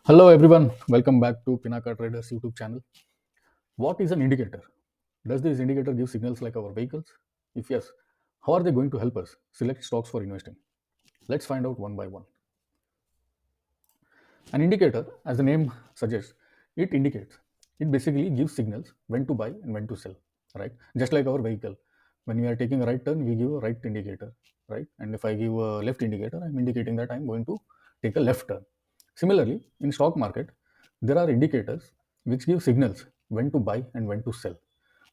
Hello everyone, welcome back to Pinaka Traders YouTube channel. What is an indicator? Does this indicator give signals like our vehicles? If yes, how are they going to help us select stocks for investing? Let's find out one by one. An indicator, as the name suggests, it basically gives signals when to buy and when to sell, right? Just like our vehicle. When we are taking a right turn, we give a right indicator, right? And if I give a left indicator, I'm indicating that I'm going to take a left turn. Similarly, in stock market, there are indicators which give signals when to buy and when to sell.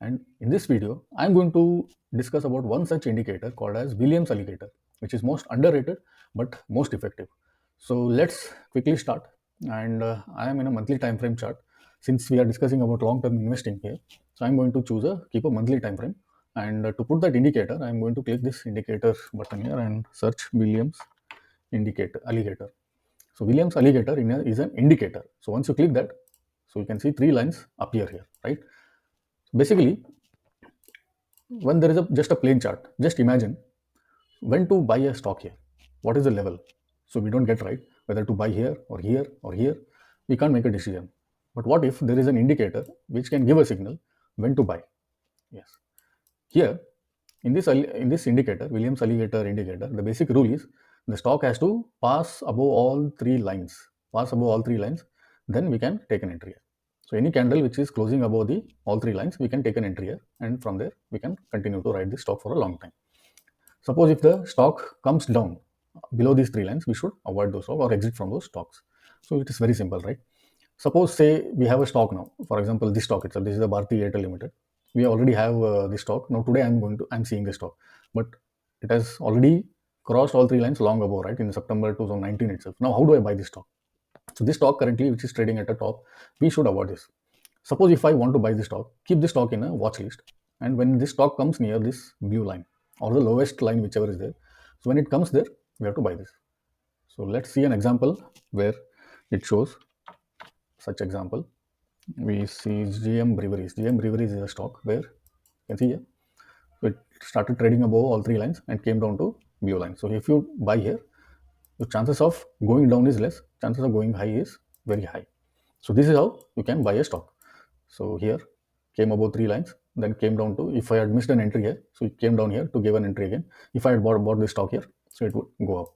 And in this video, I'm going to discuss about one such indicator called as Williams Alligator, which is most underrated but most effective. So let's quickly start. And I am in a monthly time frame chart. Since we are discussing about long-term investing here, so I'm going to keep a monthly time frame. And to put that indicator, I'm going to click this indicator button here and search Williams indicator alligator. So Williams alligator is an indicator. So once you click that, so you can see three lines appear here, right? Basically, when there is just a plain chart, just imagine when to buy a stock here. What is the level? So we don't get right whether to buy here or here or here. We can't make a decision. But what if there is an indicator which can give a signal when to buy? Yes. Here, in this indicator, Williams alligator indicator, the basic rule is the stock has to pass above all three lines. Pass above all three lines, then we can take an entry here. So any candle which is closing above the all three lines, we can take an entry here, and from there we can continue to ride the stock for a long time. Suppose if the stock comes down below these three lines, we should avoid those stocks or exit from those stocks. So it is very simple, right? Suppose say we have a stock now. For example, this stock itself. This is the Bharti Airtel Limited. We already have this stock. Now today I'm seeing this stock, but it has already crossed all three lines long ago, right? In September 2019 itself. Now how do I buy this stock? So this stock currently, which is trading at the top, we should avoid this. Suppose if I want to buy this stock, keep this stock in a watch list, and when this stock comes near this blue line or the lowest line, whichever is there, so when it comes there, we have to buy this. So let's see an example where it shows such example. We see GM Breweries. GM Breweries is a stock where you can see here, so it started trading above all three lines and came down to blue line. So if you buy here, the chances of going down is less, chances of going high is very high. So this is how you can buy a stock. So here came above three lines, then came down to, if I had missed an entry here, so it came down here to give an entry again. If I had bought this stock here, so it would go up.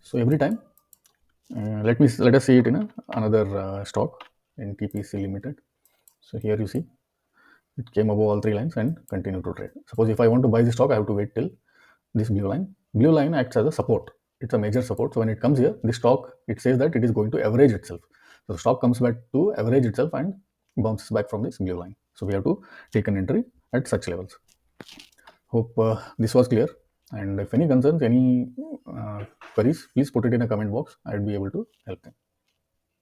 So every time, let us see it in another stock in TPC Limited. So here you see it came above all three lines and continue to trade. Suppose if I want to buy the stock, I have to wait till this blue line. Blue line acts as a support. It's a major support. So when it comes here, the stock, it says that it is going to average itself. So the stock comes back to average itself and bounces back from this blue line. So we have to take an entry at such levels. Hope this was clear. And if any concerns, any queries, please put it in a comment box. I'd be able to help them.